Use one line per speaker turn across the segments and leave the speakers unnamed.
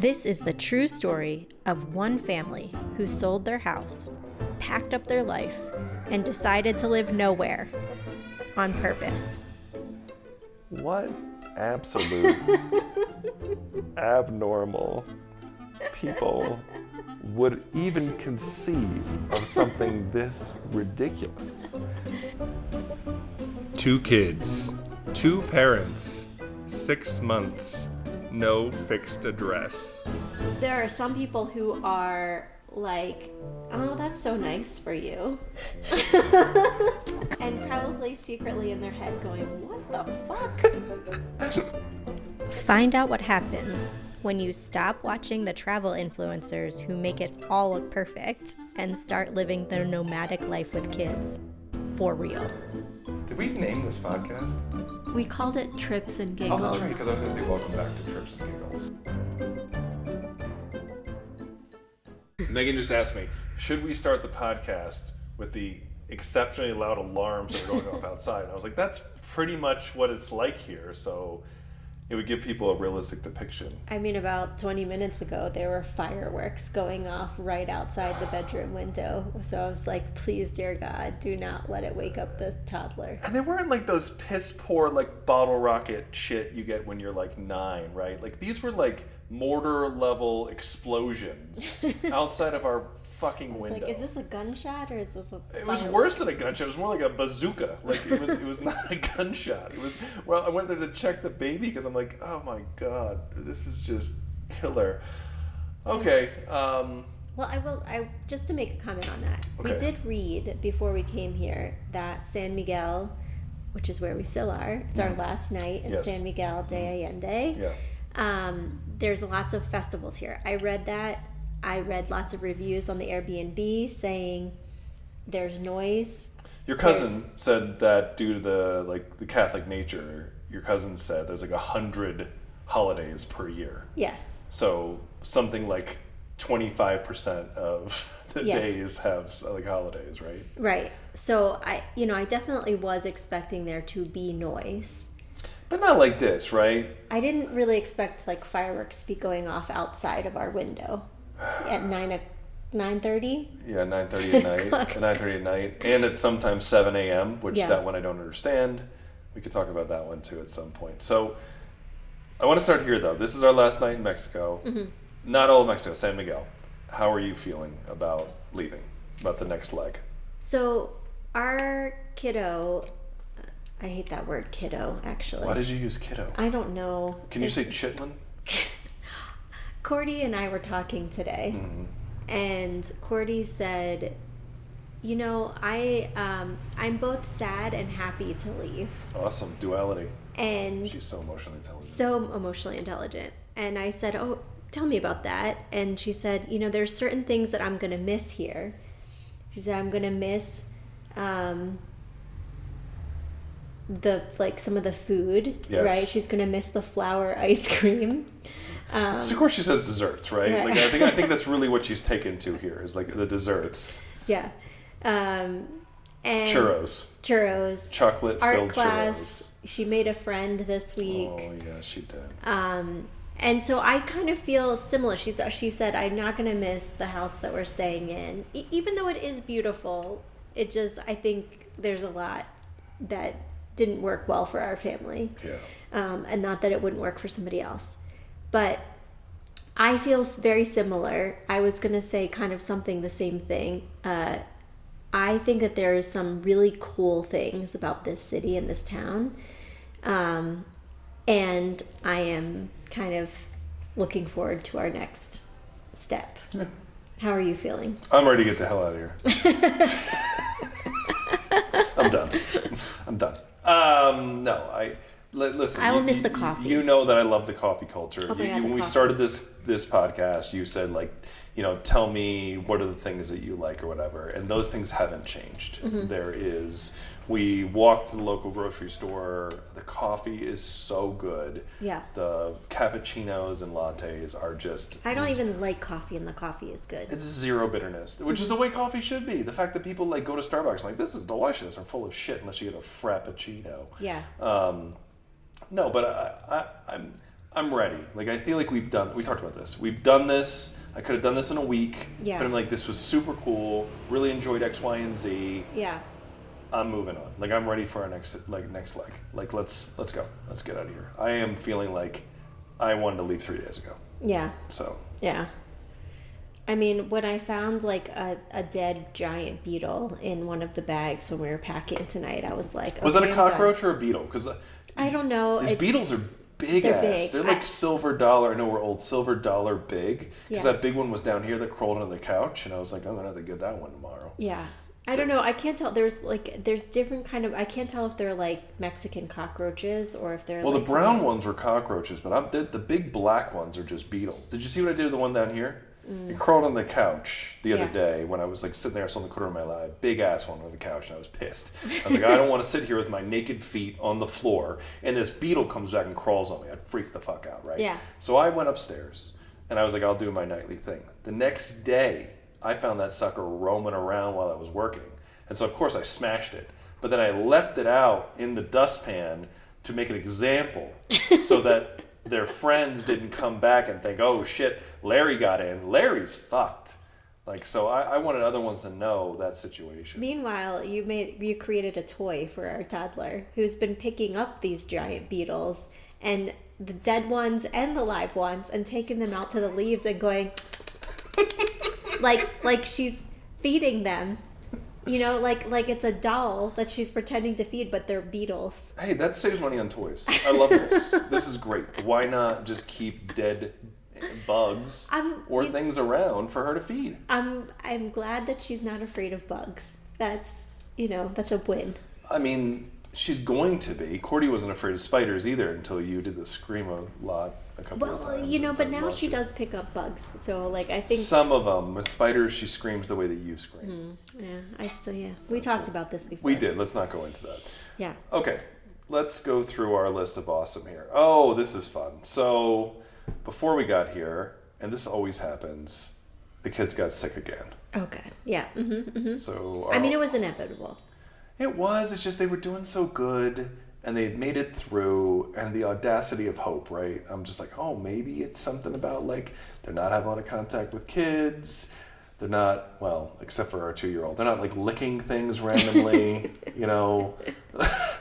This is the true story of one family who sold their house, packed up their life, and decided to live nowhere on purpose.
What absolute abnormal people would even conceive of something this ridiculous?
2 kids, 2 parents, 6 months, no fixed address.
There are some people who are like, oh, that's so nice for you. And probably secretly in their head going, what the fuck? Find out what happens when you stop watching the travel influencers who make it all look perfect and start living their nomadic life with kids. For real.
Did we name this podcast?
We called it Trips and Giggles.
Oh, that's right, because I was going to say welcome back to Trips and Giggles. Megan just asked me, should we start the podcast with the exceptionally loud alarms that are going off outside? And I was like, that's pretty much what it's like here, so it would give people a realistic depiction.
I mean, about 20 minutes ago, there were fireworks going off right outside the bedroom window. So I was like, please, dear God, do not let it wake up the toddler.
And they weren't like those piss poor, like, bottle rocket shit you get when you're like 9, right? Like, these were like mortar level explosions outside of our fucking window.
Like, is this a gunshot or is this a
It was worse than a gunshot. It was more like a bazooka. Like, it was not a gunshot. It was, well, I went there to check the baby because I'm like, oh my God, this is just killer. Okay.
Well, I just to make a comment on that. Okay. We did read before we came here that San Miguel, which is where we still are, it's our last night in San Miguel de Allende.
Yeah.
There's lots of festivals here. I read that. I read lots of reviews on the Airbnb saying there's noise.
Your cousin said that due to the Catholic nature, your cousin said there's like 100 holidays per year.
Yes.
So something like 25% of the days have like holidays, right?
Right. So I definitely was expecting there to be noise.
But not like this, right?
I didn't really expect like fireworks to be going off outside of our window at 9:30.
Yeah, 9:30 at night. 9:30 at night, and at sometimes 7 a.m., which that one I don't understand. We could talk about that one too at some point. So I want to start here though. This is our last night in Mexico. Mm-hmm. Not all of Mexico, San Miguel. How are you feeling about leaving? About the next leg?
So our kiddo. I hate that word, kiddo, actually.
Why did you use kiddo?
I don't know.
Can you say chitlin?
Cordy and I were talking today, and Cordy said, I'm both sad and happy to leave.
Awesome. Duality.
And
she's so emotionally intelligent.
So emotionally intelligent. And I said, oh, tell me about that. And she said, there's certain things that I'm going to miss here. She said, I'm going to miss... some of the food, right? She's gonna miss the flour ice cream.
So of course she says desserts, right? Yeah. Like I think that's really what she's taken to here is like the desserts.
Yeah. And
churros, chocolate
art
filled
class.
Churros.
She made a friend this week.
Oh yeah, she did.
And so I kind of feel similar. She said I'm not gonna miss the house that we're staying in, even though it is beautiful. I think there's a lot that didn't work well for our family.
Yeah.
And not that it wouldn't work for somebody else. But I feel very similar. I was going to say kind of the same thing. I think that there's some really cool things about this city and this town. And I am kind of looking forward to our next step. Yeah. How are you feeling?
I'm ready to get the hell out of here. I'm done. Listen.
I will miss the coffee.
You know that I love the coffee culture.
Oh
when we started this podcast, you said tell me what are the things that you like or whatever, and those things haven't changed. Mm-hmm. We walked to the local grocery store. The coffee is so good.
Yeah.
The cappuccinos and lattes are just...
I don't even like coffee, and the coffee is good.
It's zero bitterness, which is the way coffee should be. The fact that people go to Starbucks like, this is delicious, are full of shit unless you get a frappuccino.
Yeah.
No, but I'm ready. Like, I feel like we talked about this. We've done this. I could have done this in a week.
Yeah.
But I'm like, this was super cool. Really enjoyed X, Y, and Z.
Yeah.
I'm moving on. Like, I'm ready for our next leg. Like, let's go. Let's get out of here. I am feeling like I wanted to leave 3 days ago.
Yeah.
So.
Yeah. I mean, when I found like a dead giant beetle in one of the bags when we were packing tonight, I was like,
was that a cockroach or a beetle? Because
I don't know.
These beetles are big
they're
ass.
big.
They're like silver dollar. I know we're old silver dollar big. Because that big one was down here that crawled under the couch, and I was like, I'm gonna have to get that one tomorrow.
Yeah. I don't know. I can't tell. There's different kind of. I can't tell if they're like Mexican cockroaches or if they're.
Well,
like
the brown ones were cockroaches, but the big black ones are just beetles. Did you see what I did to the one down here? It crawled on the couch the other day when I was like sitting there, on the corner of my lap, big ass one on the couch, and I was pissed. I was like, I don't want to sit here with my naked feet on the floor, and this beetle comes back and crawls on me. I'd freak the fuck out, right?
Yeah.
So I went upstairs, and I was like, I'll do my nightly thing. The next day, I found that sucker roaming around while I was working, and so of course I smashed it. But then I left it out in the dustpan to make an example, so that their friends didn't come back and think, oh shit, Larry got in. Larry's fucked. Like, so I wanted other ones to know that situation.
Meanwhile, you created a toy for our toddler who's been picking up these giant beetles and the dead ones and the live ones and taking them out to the leaves and going like she's feeding them. You know, like it's a doll that she's pretending to feed, but they're beetles.
Hey, that saves money on toys. I love this. This is great. Why not just keep dead bugs or things around for her to feed?
I'm glad that she's not afraid of bugs. That's a win.
I mean, she's going to be. Cordy wasn't afraid of spiders either until you did the scream a lot a couple of times.
Well, but now she does pick up bugs. So, like, I think...
Some of them. With spiders, she screams the way that you scream.
Yeah, We talked about this before.
We did. Let's not go into that.
Yeah.
Okay. Let's go through our list of awesome here. Oh, this is fun. So, before we got here, and this always happens, the kids got sick again.
Oh, God. Yeah. Mm-hmm, mm-hmm.
So...
it was inevitable.
It was. It's just they were doing so good, and they had made it through, and the audacity of hope, right? I'm just like, oh, maybe it's something about, like, they're not having a lot of contact with kids. They're not, well, except for our 2-year-old. They're not, like, licking things randomly,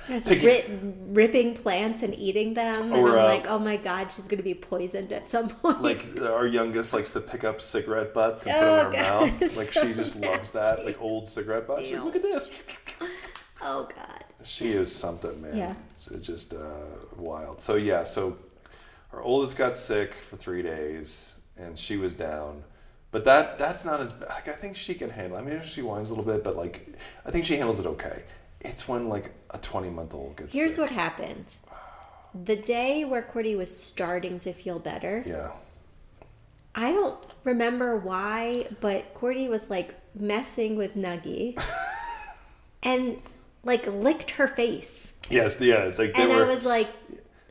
Just ripping plants and eating them. And I'm like, oh, my God, she's going to be poisoned at some point.
Like, our youngest likes to pick up cigarette butts and put them in her mouth. Like, she just loves that. Like, old cigarette butts. She's like, look at this.
Oh, God.
She is something, man.
Yeah.
It's just wild. So, yeah, our oldest got sick for 3 days, and she was down. But that's not as bad. Like, I think she can handle it. I mean, she whines a little bit, but, like, I think she handles it okay. It's when, like, a 20-month-old gets
Here's
sick.
what happened. The day where Cordy was starting to feel better.
Yeah.
I don't remember why, but Cordy was, like, messing with Nuggie. And... like, licked her face.
Yes, yeah. Like
I was like,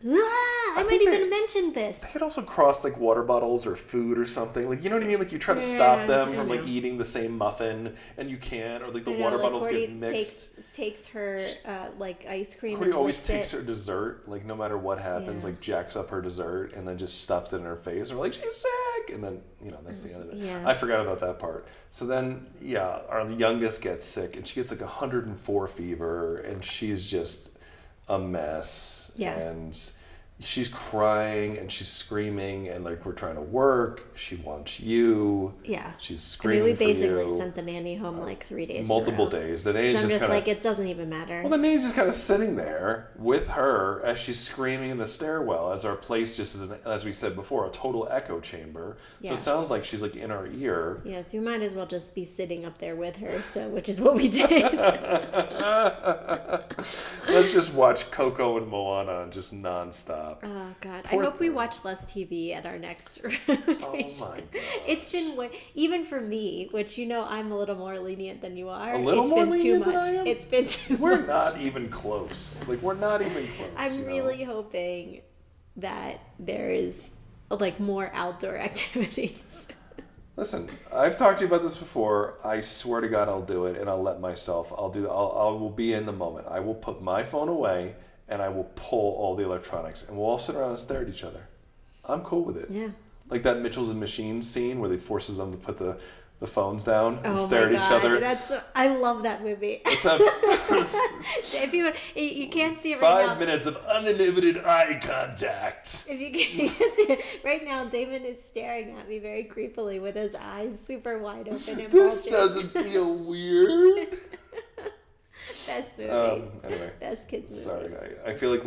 I might even mention this.
They had also crossed, like, water bottles or food or something. Like, you know what I mean? Like, you try to stop them from, like, eating the same muffin, and you can't. Or, like, the water bottles
Cordy
get mixed.
takes her, like, ice cream
Cordy
and
always takes her dessert. Like, no matter what happens, like, jacks up her dessert and then just stuffs it in her face. And we're like, she's sick! And then, that's the end of it.
Yeah.
I forgot about that part. So then, our youngest gets sick, and she gets, like, 104 fever, and she's just a mess.
Yeah.
And she's crying and she's screaming, and, like, we're trying to work. She wants you.
Yeah.
She's screaming.
We basically sent the nanny home like 3 days.
Multiple days. The nanny's
so I'm just
kinda,
like, it doesn't even matter.
Well, the nanny's just kind of sitting there with her as she's screaming in the stairwell, as our place just is, as we said before, a total echo chamber. So
Yeah.
it sounds like she's, like, in our ear.
Yes, you might as well just be sitting up there with her. So, which is what we did.
Let's just watch Coco and Moana just nonstop.
Oh God!
Poor
I hope we
thing.
watch less TV at our next
Oh
rotation.
my gosh.
It's been even for me, which I'm a little more lenient than you are.
A little
it's
more
been
lenient
too
than
much.
I am?
It's been too
We're
much.
not even close. Like, we're not even close.
I'm really hoping that there is, like, more outdoor activities.
Listen, I've talked to you about this before. I swear to God I'll do it, and I'll let myself. I will be in the moment. I will put my phone away, and I will pull all the electronics, and we'll all sit around and stare at each other. I'm cool with it.
Yeah.
Like that Mitchells and Machines scene where they forces them to put the phones down and
Oh
stare
my
at each
God.
other.
I love that movie.
Let's have
If you can't see it right now.
5 minutes of uninhibited eye contact.
If you can't see it right now, Damon is staring at me very creepily with his eyes super wide open and
This
bulging.
doesn't feel weird.
Best movie.
Anyway,
Best kids movie.
sorry. I feel like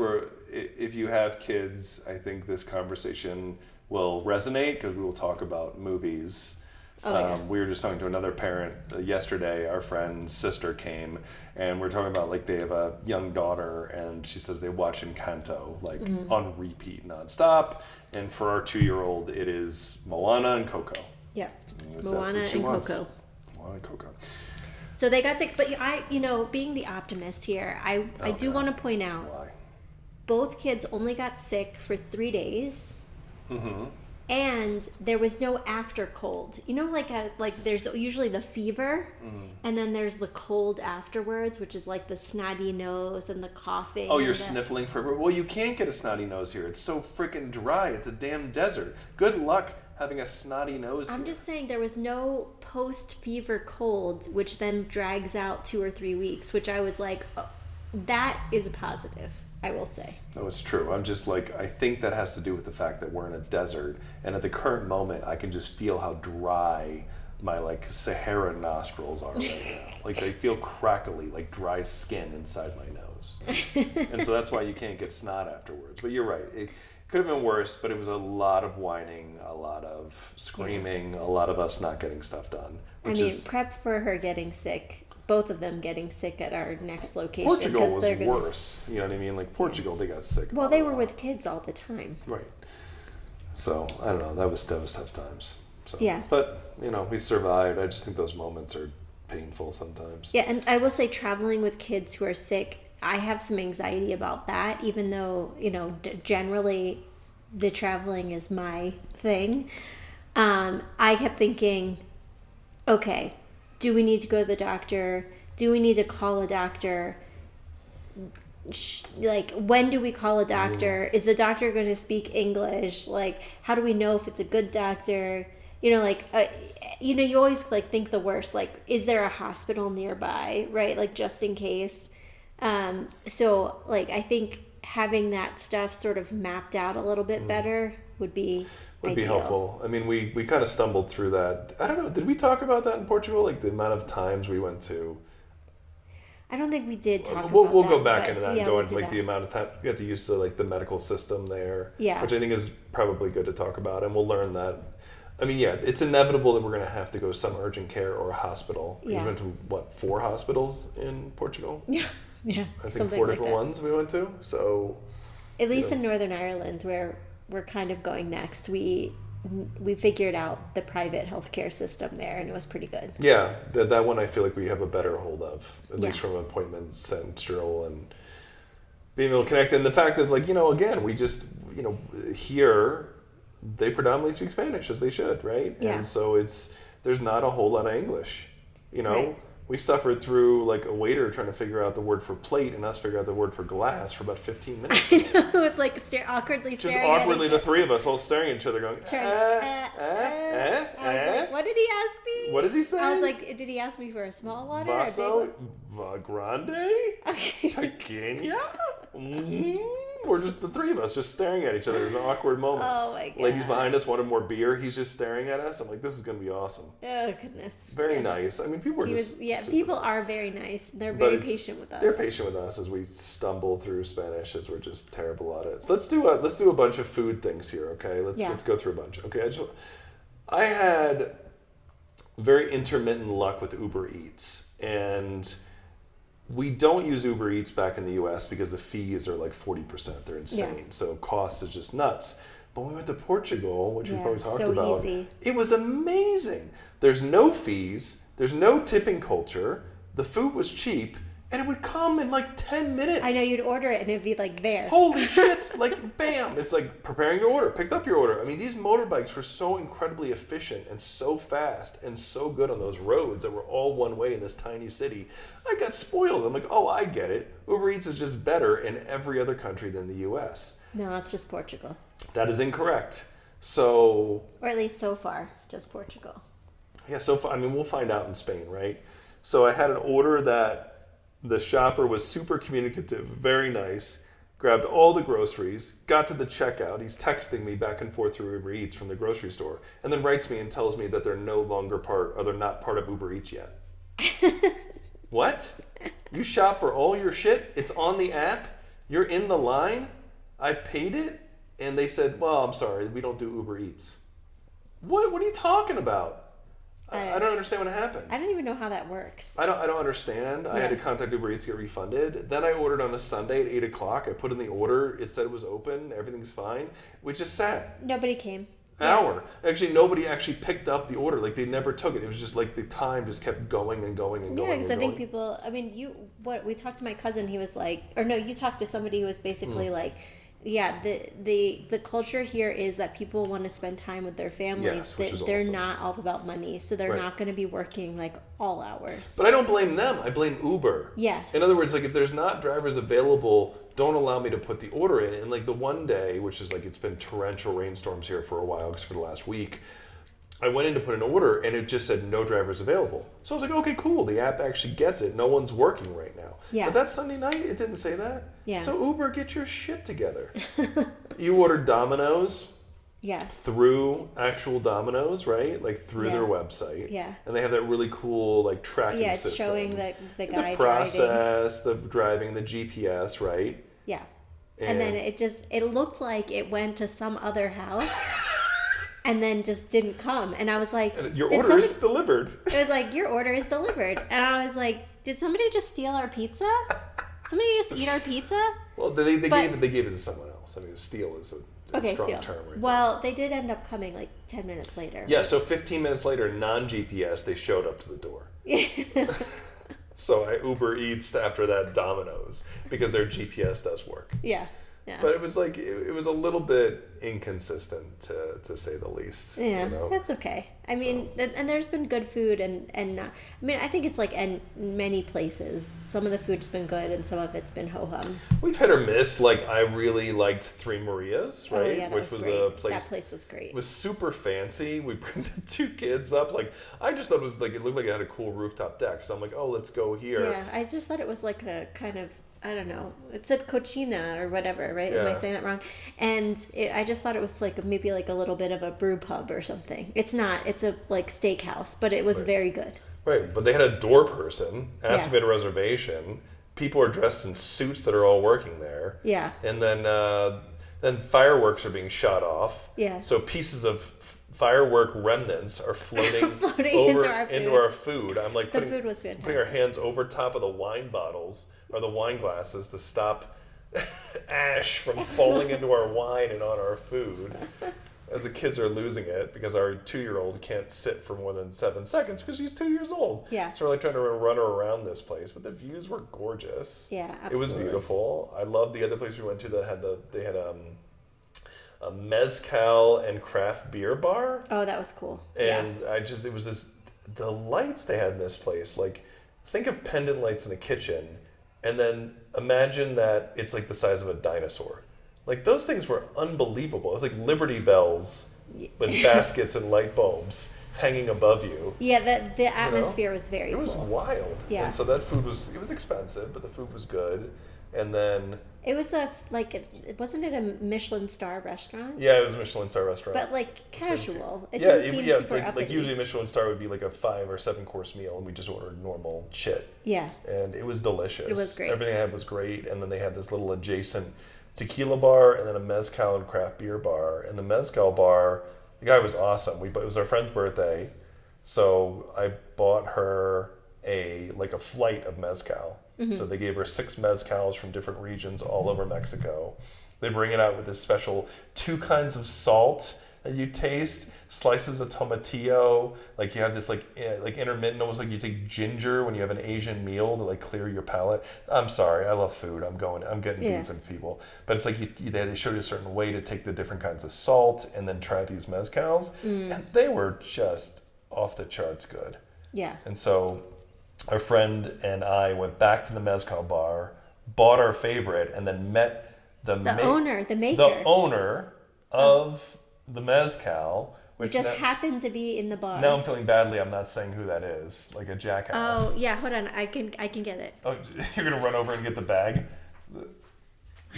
if you have kids, I think this conversation will resonate because we will talk about movies. We were just talking to another parent yesterday. Our friend's sister came, and we're talking about like they have a young daughter, and she says they watch Encanto like on repeat nonstop. And for our 2-year-old, it is Moana and Coco.
Yeah,
That's
Moana
what she
and
wants.
Coco.
Moana and Coco.
So they got sick, but being the optimist here, I do want to point out
Why?
both kids only got sick for 3 days.
Mm-hmm.
And there was no after cold. Like there's usually the fever, and then there's the cold afterwards, which is like the snotty nose and the coughing.
Oh, you're sniffling for... Well, you can't get a snotty nose here. It's so freaking dry. It's a damn desert. Good luck having a snotty nose
I'm
here.
just saying there was no post-fever cold, which then drags out 2 or 3 weeks, which I was like, oh, that is a positive, I will say.
No, it's true. I'm just like, I think that has to do with the fact that we're in a desert, and at the current moment, I can just feel how dry my like Sahara nostrils are right now. Like they feel crackly, like dry skin inside my nose. And so that's why you can't get snot afterwards. But you're right. It could have been worse, but it was a lot of whining, a lot of screaming, a lot of us not getting stuff done.
Prep for her getting sick. Both of them getting sick at our next location.
Portugal was worse. You know what I mean? Like Portugal, they got sick.
Well, they were with kids all the time.
Right. So I don't know. That was tough times. So,
yeah.
But we survived. I just think those moments are painful sometimes.
Yeah, and I will say, traveling with kids who are sick, I have some anxiety about that. Even though generally, the traveling is my thing. I kept thinking, okay, do we need to go to the doctor? Do we need to call a doctor? Like, when do we call a doctor? Is the doctor going to speak English? Like, how do we know if it's a good doctor? You always like think the worst. Like, is there a hospital nearby? Right? Like, just in case. So like, I think having that stuff sort of mapped out a little bit better would be
helpful. I mean, we kind of stumbled through that. I don't know. Did we talk about that in Portugal? Like the amount of times we went to.
I don't think we did talk about
we'll
that.
We'll go back into that and go
we'll
into like the amount of time we got to use to like the medical system there.
Yeah.
Which I think is probably good to talk about, and we'll learn that. I mean, yeah, it's inevitable that we're going to have to go to some urgent care or a hospital.
Yeah.
We went to 4 hospitals in Portugal?
Yeah. Yeah.
I think 4 different ones we went to. So
at least in Northern Ireland, where we're kind of going next, we figured out the private healthcare system there, and it was pretty good. Yeah,
that one I feel like we have a better hold of, at least from appointment central and being able to connect. And the fact is, like, again, we just, here they predominantly speak Spanish, as they should, right?
Yeah.
And so there's not a whole lot of English,
Right.
We suffered through like a waiter trying to figure out the word for plate and us figure out the word for glass for about 15 minutes.
I know, with like awkwardly
Just
staring
awkwardly,
at
the 3 of us all staring at each other going,
I was like, what did he ask me?
What is he saying?
I was like, did he ask me for a small water
Vaso,
or a big
va grande,
Okay.
pequeña. We're just the 3 of us just staring at each other in an awkward moment.
Oh my god.
Ladies behind us wanted more beer. He's just staring at us. I'm like, this is gonna be awesome.
Oh goodness.
Very nice. I mean, people are
people are very nice. They're very patient with us.
They're patient with us as we stumble through Spanish, as we're just terrible at it. So let's do a bunch of food things here, okay? Let's go through a bunch. Okay, I had very intermittent luck with Uber Eats, and we don't use Uber Eats back in the U.S. because the fees are like 40%. They're insane. Yeah. So cost is just nuts. But when we went to Portugal, which we probably talked about,
easy.
It was amazing. There's no fees. There's no tipping culture. The food was cheap. And it would come in like 10 minutes.
I know, you'd order it and it'd be like there.
Holy shit! Like, bam! It's like preparing your order, picked up your order. I mean, these motorbikes were so incredibly efficient and so fast and so good on those roads that were all one way in this tiny city. I got spoiled. I'm like, oh, I get it. Uber Eats is just better in every other country than the U.S.
No, it's just Portugal.
That is incorrect. So...
Or at least so far, just Portugal.
Yeah, so far, I mean, we'll find out in Spain, right? So I had an order that the shopper was super communicative, very nice, grabbed all the groceries, got to the checkout. He's texting me back and forth through Uber Eats from the grocery store, and then writes me and tells me that they're no longer they're not part of Uber Eats yet. What? You shop for all your shit? It's on the app? You're in the line? I've paid it? And they said, well, I'm sorry, we don't do Uber Eats. What are you talking about? I don't understand what happened.
I don't even know how that works.
I don't understand. Yeah. I had to contact Uber Eats to get refunded. Then I ordered on a Sunday at 8 o'clock. I put in the order. It said it was open. Everything's fine. We just sat.
Nobody came.
Hour. Actually, nobody actually picked up the order. Like, they never took it. It was just like the time just kept going and going and going.
Yeah, because I think people, we talked to my cousin. He was like, or no, you talked to somebody who was basically like, yeah, the culture here is that people want to spend time with their families.
Yes,
They're
awesome.
Not all about money, so they're not going to be working like all hours.
But I don't blame them. I blame Uber.
Yes.
In other words, like if there's not drivers available, don't allow me to put the order in. And like the one day, which is like it's been torrential rainstorms here for a while, because for the last week, I went in to put an order and it just said no drivers available. So I was like, okay, cool. The app actually gets it. No one's working right now.
Yeah.
But that Sunday night, it didn't say that.
Yeah.
So Uber, get your shit together. You ordered Domino's.
Yes.
Through actual Domino's, right? Like through their website.
Yeah.
And they have that really cool like tracking system.
Yeah, it's showing the guy
the process, the driving, the GPS, right?
Yeah. And then it looked like it went to some other house. And then just didn't come. And I was like...
Your order is delivered.
It was like, your order is delivered. And I was like, did somebody just steal our pizza? Somebody just eat our pizza?
Well, they gave it to someone else. I mean, steal is a strong term right
Well, they did end up coming like 10 minutes later.
Yeah, so 15 minutes later, non-GPS, they showed up to the door. So I Uber Eats after that Domino's because their GPS does work.
Yeah. Yeah.
But it was like it was a little bit inconsistent to say the least.
Yeah,
you know?
That's okay. I mean, and there's been good food and I mean, I think it's like in many places. Some of the food's been good and some of it's been ho-hum.
We've hit or miss. Like I really liked Three Marias, right?
Oh, yeah,
Which was
great.
a place.
That place was great.
It was super fancy. We bring the two kids up. Like I just thought it was like it looked like it had a cool rooftop deck. So I'm like, oh, let's go here.
Yeah, I just thought it was like a kind of. I don't know. It said cochina or whatever, right?
Yeah.
Am I saying that wrong? And I just thought it was like maybe like a little bit of a brew pub or something. It's not. It's a like steakhouse, but it was very good.
Right, but they had a door person. Asked if we had a reservation. People are dressed in suits that are all working there.
Yeah.
And then fireworks are being shot off.
Yeah.
So pieces of firework remnants are floating over into our food. I'm like
the food was fantastic.
Putting our hands over top of the wine bottles or the wine glasses to stop ash from falling into our wine and on our food. As the kids are losing it because our 2-year-old can't sit for more than 7 seconds because she's 2 years old.
Yeah.
So we're like trying to run her around this place, but the views were gorgeous.
Yeah, absolutely.
It was beautiful. I loved the other place we went to that had a mezcal and craft beer bar.
Oh, that was cool.
And it was this, the lights they had in this place, like think of pendant lights in a kitchen and then imagine that it's like the size of a dinosaur. Like those things were unbelievable. It was like Liberty Bells with baskets and light bulbs hanging above you.
Yeah, the atmosphere was very cool.
It was wild.
Yeah.
And so that food was expensive, but the food was good. And then
it was wasn't it a Michelin star restaurant?
Yeah, it was a Michelin star restaurant.
But like casual. It didn't seem super uppity.
Like usually a Michelin star would be like a 5 or 7 course meal, and we just ordered normal shit.
Yeah.
And it was delicious.
It was great.
Everything I had was great, and then they had this little adjacent tequila bar, and then a mezcal and craft beer bar. And the mezcal bar, the guy was awesome. It was our friend's birthday, so I bought her a flight of mezcal. Mm-hmm. So they gave her 6 mezcals from different regions all over Mexico. They bring it out with this special 2 kinds of salt that you taste, slices of tomatillo, like you have this like intermittent, almost like you take ginger when you have an Asian meal to like clear your palate. I'm sorry, I love food. I'm getting deep with people, but it's like they showed you a certain way to take the different kinds of salt and then try these mezcals, and they were just off the charts good.
Yeah.
And so our friend and I went back to the mezcal bar, bought our favorite, and then met the owner, of the mezcal.
Which just happened to be in the bar.
Now I'm feeling badly. I'm not saying who that is, like a jackass.
Oh yeah, hold on. I can get it.
Oh, you're gonna run over and get the bag.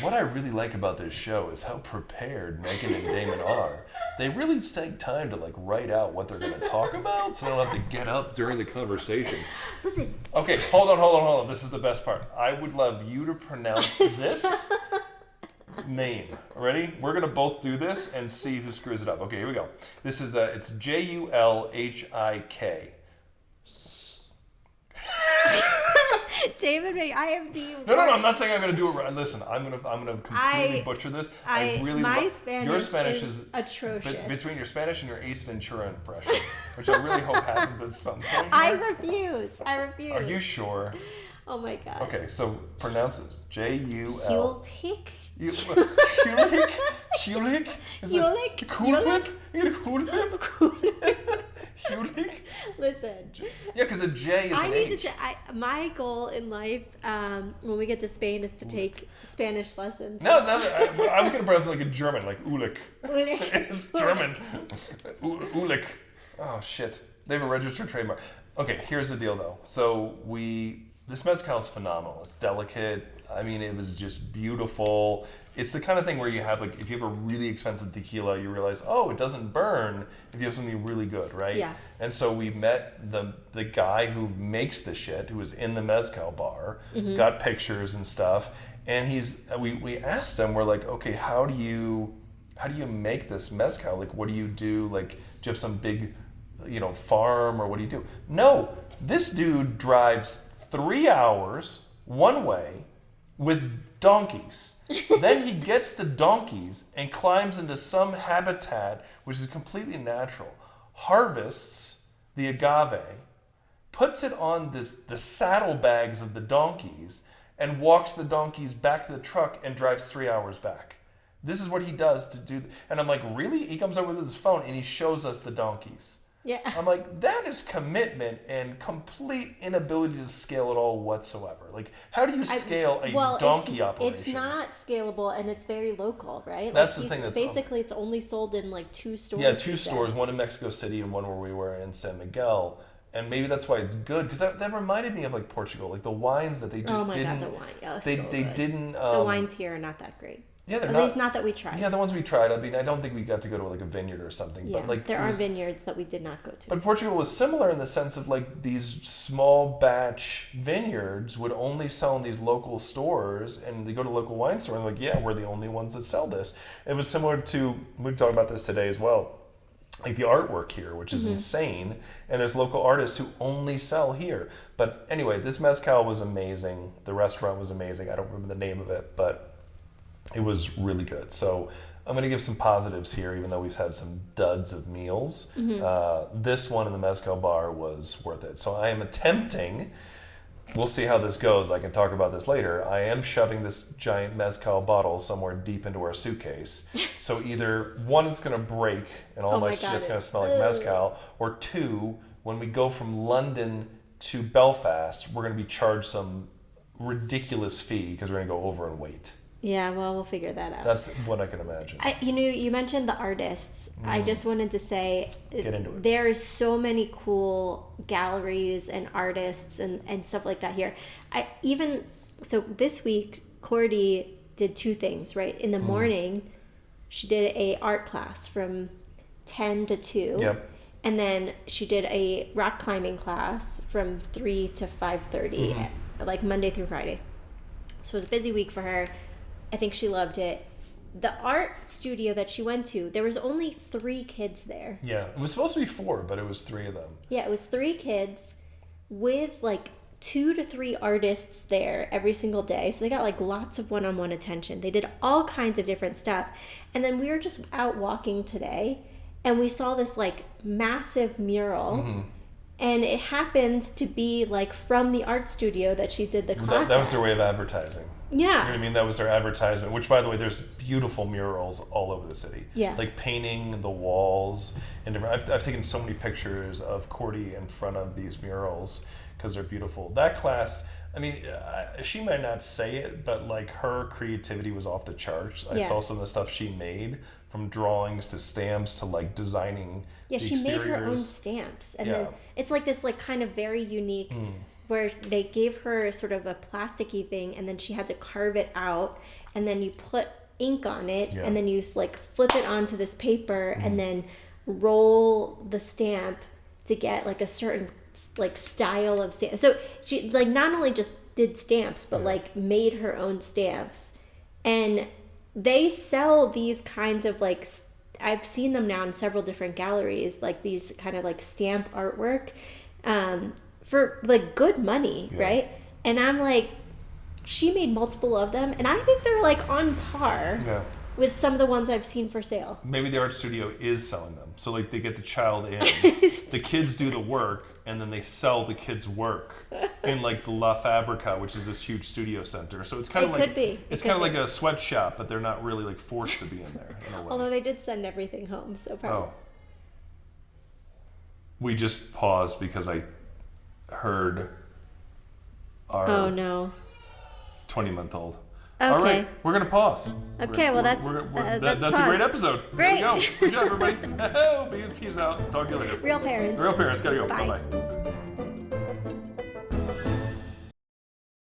What I really like about this show is how prepared Meghan and Damon are. They really take time to like write out what they're gonna talk about, so they don't have to get up during the conversation.
Listen.
Okay, hold on. This is the best part. I would love you to pronounce this name. Ready? We're gonna both do this and see who screws it up. Okay, here we go. This is it's Julhik.
David, I am the
No. I'm not saying I'm gonna do it right. Listen, I'm gonna completely butcher this.
My Spanish your Spanish is
atrocious. Between your Spanish and your Ace Ventura impression, which I really hope happens at some point.
I refuse.
Are you sure?
Oh my god.
Okay, so pronounce it. Jul.
Julhik.
Julhik? Is it Julhik? Julhik?
Listen.
Yeah, because the J is an H.
My goal in life, when we get to Spain, is to take Spanish lessons.
No, I was going to pronounce it like a German, like Ulik. It's German. Ulik. Oh, shit. They have a registered trademark. Okay, here's the deal, though. So this mezcal is phenomenal. It's delicate. I mean, it was just beautiful. It's the kind of thing where you have, like, if you have a really expensive tequila, you realize, oh, it doesn't burn if you have something really good, right?
Yeah.
And so we met the guy who makes the shit, who was in the mezcal bar, got pictures and stuff, and we asked him, we're like, okay, how do you make this mezcal? Like, what do you do? Like, do you have some big, farm, or what do you do? No, this dude drives 3 hours one way with donkeys. Then he gets the donkeys and climbs into some habitat which is completely natural, harvests the agave, puts it on the saddlebags of the donkeys, and walks the donkeys back to the truck and drives 3 hours back. This is what he does to do. And I'm like, really? He comes over with his phone and he shows us the donkeys.
Yeah.
I'm like, that is commitment and complete inability to scale at all whatsoever. Like, how do you scale a donkey operation?
It's not scalable, and it's very local, right?
That's the thing.
Basically, it's only sold in like 2 stores.
Yeah, 2 stores. One in Mexico City and one where we were in San Miguel. And maybe that's why it's good, because that reminded me of like Portugal, like the wines that they just didn't.
Oh my god, the wine! Oh,
they
good.
Didn't.
The wines here are not that great.
Yeah, they're
At least not that we tried.
Yeah, the ones we tried. I mean, I don't think we got to go to like a vineyard or something.
Yeah,
but like
there are vineyards that we did not go to.
But Portugal was similar in the sense of like these small batch vineyards would only sell in these local stores, and they go to local wine store and like, yeah, we're the only ones that sell this. It was similar to, we talked about this today as well, like the artwork here, which is insane, and there's local artists who only sell here. But anyway, this mezcal was amazing. The restaurant was amazing. I don't remember the name of it, but it was really good. So I'm going to give some positives here, even though we've had some duds of meals. This one in the mezcal bar was worth it. So I am attempting, we'll see how this goes. I can talk about this later. I am shoving this giant mezcal bottle somewhere deep into our suitcase. So either one, it's going to break and all my shit's going to smell like mezcal, or 2, when we go from London to Belfast, we're going to be charged some ridiculous fee because we're going to go over in weight.
Yeah, well, we'll figure that out.
That's what I can imagine.
You mentioned the artists. I just wanted to say,
get into it.
There's so many cool galleries and artists and stuff like that here. So this week, Cordy did 2 things, right? In the morning, she did a art class from 10 to 2.
Yep.
And then she did a rock climbing class from 3 to 5:30, like Monday through Friday. So it was a busy week for her. I think she loved it. The art studio that she went to, there was only 3 kids there.
Yeah, it was supposed to be 4, but it was 3 of them.
Yeah, it was 3 kids with like 2 to 3 artists there every single day. So they got like lots of one-on-one attention. They did all kinds of different stuff. And then we were just out walking today, and we saw this like massive mural. And it happened to be like from the art studio that she did the class.
That was their way of advertising.
Yeah.
You know what I mean? That was their advertisement, which, by the way, there's beautiful murals all over the city.
Yeah.
Like painting the walls. And I've taken so many pictures of Cordy in front of these murals because they're beautiful. That class, I mean, she might not say it, but like her creativity was off the charts. I saw some of the stuff she made from drawings to stamps to like designing.
Yeah,
the
she made her own
exteriors.
stamps, and then it's like this like kind of very unique where they gave her sort of a plasticky thing, and then she had to carve it out, and then you put ink on it, and then you like flip it onto this paper, and then roll the stamp to get like a certain like style of stamp. So she like not only just did stamps, but like made her own stamps, and they sell these kinds of like I've seen them now in several different galleries, like these kind of like stamp artwork for like good money, right? And I'm like, she made multiple of them, and I think they're like on par with some of the ones I've seen for sale.
Maybe the art studio is selling them. So like they get the child in, the kids do the work, and then they sell the kids' work in like the La Fabrica, which is this huge studio center. So it's kind of like
could be.
It's kind of like a sweatshop, but they're not really like forced to be in there in a way.
Although they did send everything home, so probably.
Oh. We just paused because I heard our 20-month-old.
Okay.
All right, we're gonna pause.
Okay, well that's
that's
pause.
a great episode.
Great.
There we go. Good job, everybody. Peace out. Talk to you later.
Real parents.
Real parents. Gotta go.
Bye.
Bye-bye.